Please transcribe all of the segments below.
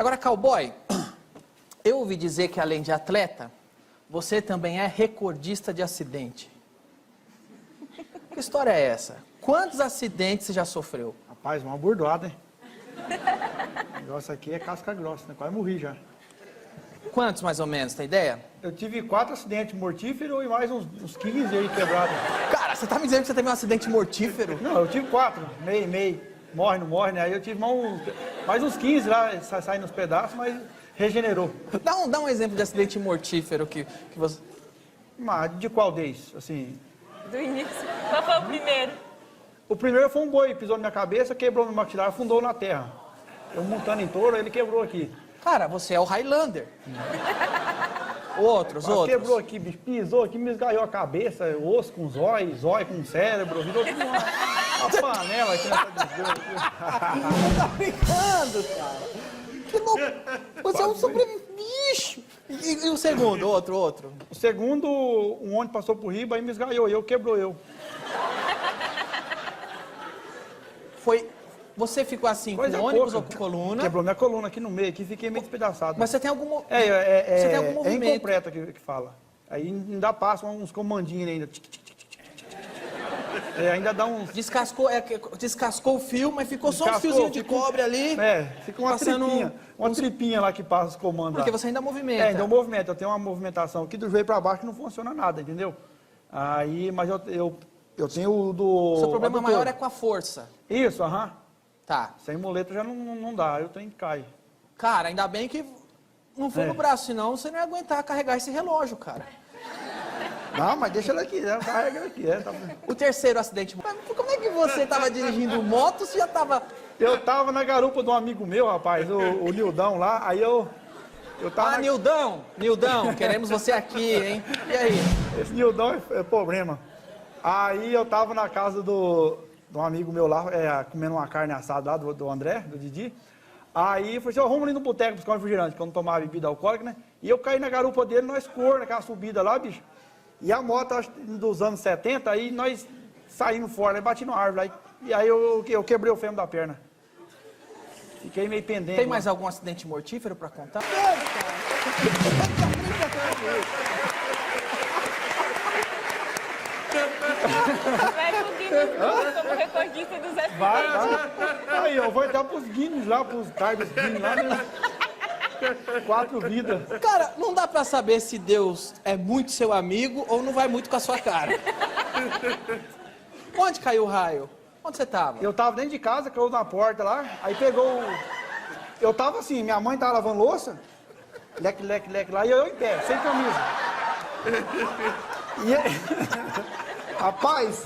Agora, cowboy, eu ouvi dizer que além de atleta, você também é recordista de acidente. Que história é essa? Quantos acidentes você já sofreu? Rapaz, uma burdoada, hein? O negócio aqui é casca grossa, né? Quase morri já. Quantos, mais ou menos, tem ideia? Eu tive 4 acidentes mortíferos e mais uns 15 aí quebrados. Cara, você tá me dizendo que você teve um acidente mortífero? Não, eu tive 4, meio. Morre, não morre, né? Aí eu tive mais uns 15 lá, saindo nos pedaços, mas regenerou. Dá um exemplo de acidente mortífero que você... Mas de qual deles? Assim... Do início. Qual foi o primeiro? O primeiro foi um boi, pisou na minha cabeça, quebrou meu maxilar, afundou na terra. Eu montando em touro, ele quebrou aqui. Cara, você é o Highlander. Outros. Quebrou aqui, bicho, pisou aqui, me esgalhou a cabeça, osso com zóio com cérebro, virou tudo uma panela aqui nessa desgraça. Tá brincando, cara. Que louco. Você é um sobreviviente. E o segundo, outro. O segundo, um ônibus passou por riba e me esgalhou, quebrou eu. Foi... Você ficou assim, Coisa com ônibus pouca. ou com coluna? Quebrou minha coluna aqui no meio, aqui fiquei meio despedaçado. Mas você tem algum... Você tem algum É movimento? incompleta que fala. Aí ainda passa uns comandinhos ainda. Ainda dá uns... Descascou o fio, mas ficou só um Descascou, fiozinho de cobre ali. Fica uma passando tripinha. Uma tripinha lá que passa os comandos. Porque lá. você ainda movimenta. Ainda movimento. Eu tenho uma movimentação aqui do joelho pra baixo que não funciona nada, entendeu? Aí, mas eu tenho o do... O seu problema adutor. maior é com a força. Isso, aham. Tá. Sem muleta já não dá, eu tenho que cair. Cara, ainda bem que não foi no braço, senão você não ia aguentar carregar esse relógio, cara. Não, mas deixa ela aqui, né? Carrega ela aqui. Tá... O terceiro acidente... Como é que você tava dirigindo moto se já tava... Eu tava na garupa de um amigo meu, rapaz, o Nildão lá, aí eu tava... Nildão, queremos você aqui, hein? E aí? Esse Nildão é problema. Aí eu tava na casa de um amigo meu lá, comendo uma carne assada lá, do André, do Didi. Aí eu falei assim, vamos ali no boteco buscar um refrigerante, que eu não tomava bebida alcoólica, né? E eu caí na garupa dele, nós corremos naquela subida lá, bicho. E a moto, acho, dos anos 70, aí nós saímos fora, aí bati na árvore. E aí eu quebrei o fêmur da perna. Fiquei meio pendente. Tem mais algum acidente mortífero pra contar? Vai pro Guinness como recordista dos acidentes. Vai. Aí, eu vou entrar pros Guinness lá, pros Carlos Guinness lá, né? 4 vidas. Cara, não dá pra saber se Deus é muito seu amigo ou não vai muito com a sua cara. Onde caiu o raio? Onde você tava? Eu tava dentro de casa, caiu na porta lá, aí pegou... Eu tava assim, minha mãe tava lavando louça, leque lá, e eu em pé, sem camisa. E... Rapaz,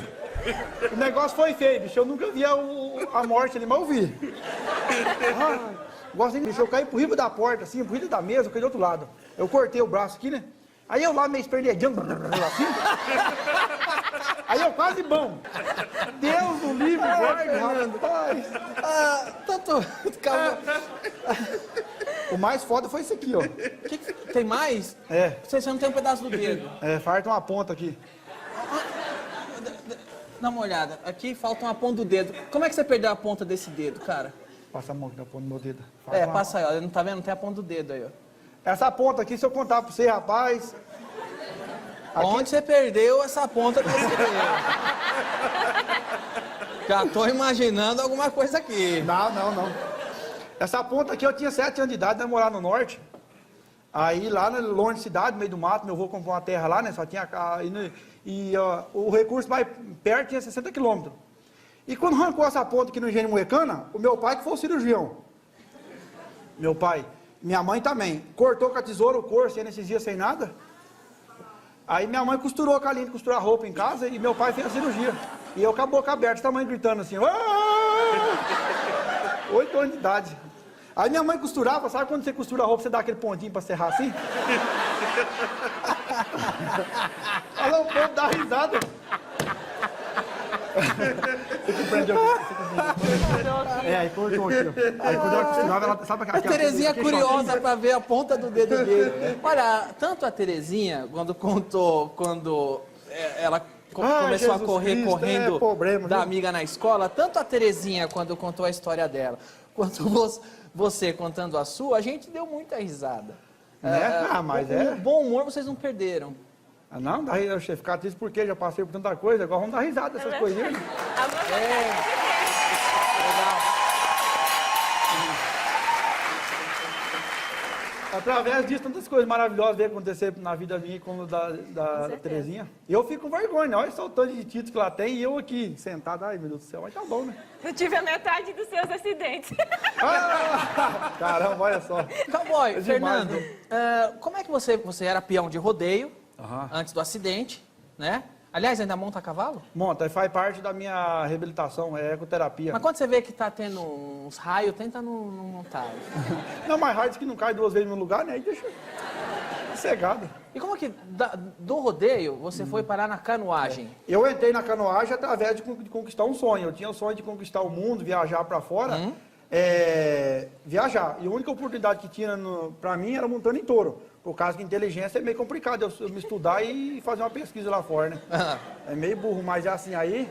o negócio foi feio, bicho, eu nunca vi a morte ali, mas eu vi. Gosto de bicho, eu caí por riba da porta, assim, por riba da mesa, eu caí do outro lado. Eu cortei o braço aqui, né? Aí eu lá meio esperneadinho, assim. Aí eu quase bom. Deus do livre, guarde, rapaz. Calma. O mais foda foi isso aqui, ó. Tem mais? Você não tem um pedaço do dedo. Falta uma ponta aqui. Dá uma olhada. Aqui falta uma ponta do dedo. Como é que você perdeu a ponta desse dedo, cara? Passa a mão aqui na ponta do meu dedo. Passa aí, ó. Não tá vendo? Não tem a ponta do dedo aí, ó. Essa ponta aqui, se eu contar pra você, rapaz... Aqui... Onde você perdeu essa ponta desse dedo? Já tô imaginando alguma coisa aqui. Não. Essa ponta aqui, eu tinha 7 anos de idade, né, morar no norte. Aí lá longe de cidade, no meio do mato, meu avô comprou uma terra lá, né? Só tinha... o recurso mais perto tinha 60 quilômetros. E quando arrancou essa ponta aqui no Engenho Moecana, o meu pai que foi o cirurgião. Meu pai. Minha mãe também. Cortou com a tesoura o couro, sem anestesia, sem nada. Aí minha mãe costurou com a linha de costurar roupa em casa e meu pai fez a cirurgia. E eu com a boca aberta, essa mãe gritando assim, 8 anos de idade. Aí minha mãe costurava, sabe quando você costura a roupa, você dá aquele pontinho pra serrar assim? Olha o povo dá risada. Aí cortou aqui, ó. Aí quando ela costurava, ela sabe A Terezinha é curiosa pra ver a ponta do dedo dele. Olha, tanto a Terezinha, quando ela começou a correr correndo da amiga na escola, tanto a Terezinha, quando contou a história dela, quanto você contando a sua, a gente deu muita risada. Né? Mas o bom humor vocês não perderam. Não, dá eu ficar triste porque já passei por tanta coisa, agora vamos dar risada dessas coisinhas. Através disso, tantas coisas maravilhosas veio acontecer na vida minha como da Terezinha. E eu fico com vergonha, olha só o tanto de títulos que ela tem e eu aqui sentado. Ai, meu Deus do céu, mas tá bom, né? Eu tive a metade dos seus acidentes. Caramba, olha só. Cowboy, É demais, Fernando, como é que você era peão de rodeio Aham. antes do acidente, né? Aliás, ainda monta a cavalo? Monta, faz parte da minha reabilitação, é ecoterapia. Mas quando você vê que tá tendo uns raios, tenta não montar. Não, mais raios que não cai 2 vezes no lugar, né? Aí deixa cegado. E como que do rodeio você foi parar na canoagem? Eu entrei na canoagem através de conquistar um sonho. Eu tinha o sonho de conquistar o mundo, viajar para fora, viajar. E a única oportunidade que tinha para mim era montando em touro. Por causa que inteligência é meio complicado eu me estudar e fazer uma pesquisa lá fora, né? É meio burro, mas é assim, aí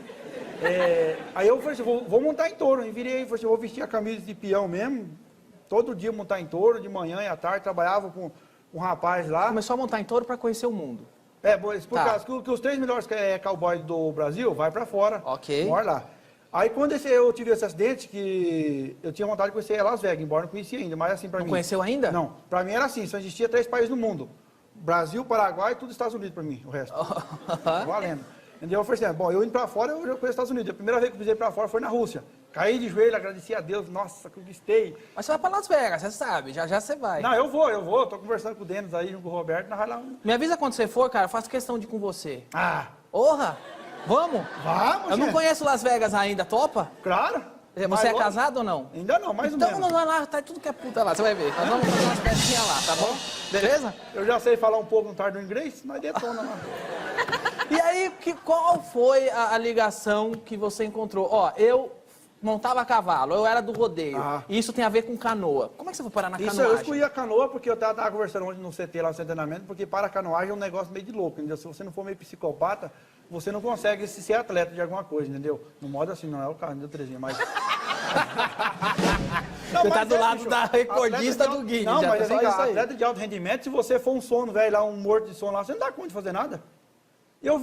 eu falei assim, vou montar em touro. E virei, falei assim, vou vestir a camisa de peão mesmo, todo dia montar em touro, de manhã e à tarde, trabalhava com um rapaz lá. Começou a montar em touro para conhecer o mundo. Por causa que os 3 melhores cowboys do Brasil vai para fora, mora lá. Aí quando eu tive esse acidente, que eu tinha vontade de conhecer Las Vegas, embora não conhecia ainda, mas assim para mim... Não conheceu ainda? Não, para mim era assim, só existia 3 países no mundo. Brasil, Paraguai e tudo Estados Unidos para mim, o resto. Valendo. Entendeu? Eu falei assim, bom, eu indo para fora, eu já conheço Estados Unidos. A primeira vez que eu pisei para fora foi na Rússia. Caí de joelho, agradeci a Deus, nossa, conquistei. Mas você vai para Las Vegas, você sabe, já você vai. Não, eu vou, tô conversando com o Denis aí, com o Roberto, nós vai lá. Me avisa quando você for, cara, eu faço questão de ir com você. Porra! Vamos? Vamos, Eu não gente. conheço Las Vegas ainda, topa? Claro. Você é casado ou não? Ainda não, mais ou Então menos. nós vamos lá, tá tudo que é puta lá, você vai ver. Nós vamos fazer umas festinhas lá, tá bom? Beleza? Eu já sei falar um pouco no tarde do inglês, nós detona lá. E aí, qual foi a ligação que você encontrou? Ó, eu montava cavalo, eu era do rodeio. E isso tem a ver com canoa. Como é que você foi parar na canoagem? Isso, eu escolhi a canoa porque eu tava conversando hoje no CT lá no treinamento, porque para a canoagem é um negócio meio de louco, entendeu? Se você não for meio psicopata, você não consegue ser atleta de alguma coisa, entendeu? No modo assim, não é o carro, entendeu, Terezinha? Mas... Não, você tá do lado da recordista do Guinness. Não, mas assim, atleta de alto rendimento, se você for um sono, velho, lá, um morto de sono lá, você não dá conta de fazer nada. Eu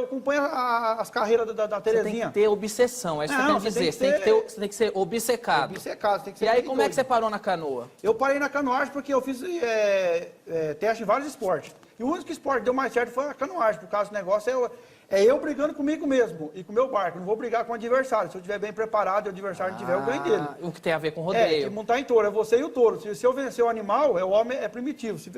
acompanho as carreiras da Terezinha. Você tem que ter obsessão, é isso que eu tenho que dizer. Você tem que ser obcecado. Obcecado, tem que ser. E aí, como é que você parou na canoa? Eu parei na canoagem porque eu fiz teste em vários esportes. E o único esporte que deu mais certo foi a canoagem, por causa do negócio é eu brigando comigo mesmo e com o meu barco. Não vou brigar com o adversário. Se eu estiver bem preparado e o adversário não tiver, eu ganho dele. O que tem a ver com rodeio. Que montar em touro, é você e o touro. Se eu vencer o animal, o homem é primitivo. Se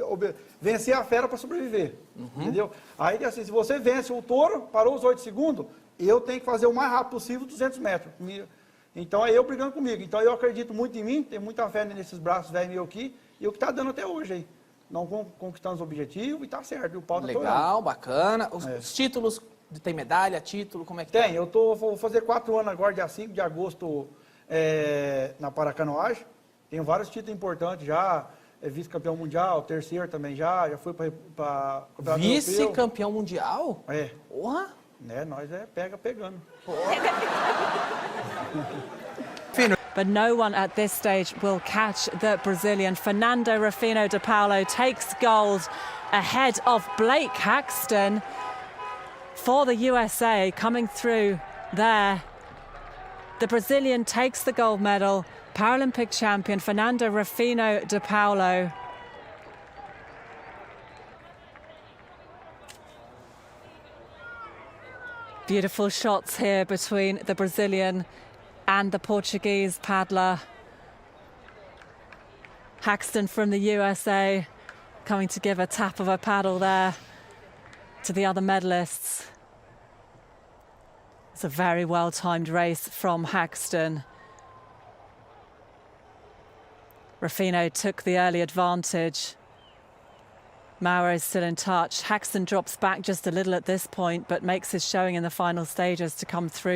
vencer a fera para sobreviver. Entendeu? Aí, assim, se você vence o touro, parou os 8 segundos, eu tenho que fazer o mais rápido possível, 200 metros. Então, é eu brigando comigo. Então, eu acredito muito em mim, tenho muita fé nesses braços velhos meus aqui, e o que está dando até hoje aí. Não conquistando os objetivos e tá certo. E o pau tá Legal, bacana. Os títulos, tem medalha, título, como é que tem? Vou fazer 4 anos agora, dia 5 de agosto, na Paracanoagem. Tenho vários títulos importantes já. Vice-campeão mundial, terceiro também já fui para Vice-campeão mundial? Porra! Né, nós pegando. But no one at this stage will catch the Brazilian. Fernando Rufino de Paulo takes gold ahead of Blake Haxton for the USA coming through there. The Brazilian takes the gold medal. Paralympic champion Fernando Rufino de Paulo. Beautiful shots here between the Brazilian and the Portuguese paddler. Haxton from the USA coming to give a tap of a paddle there to the other medalists. It's a very well-timed race from Haxton. Rufino took the early advantage. Maurer is still in touch. Haxton drops back just a little at this point, but makes his showing in the final stages to come through.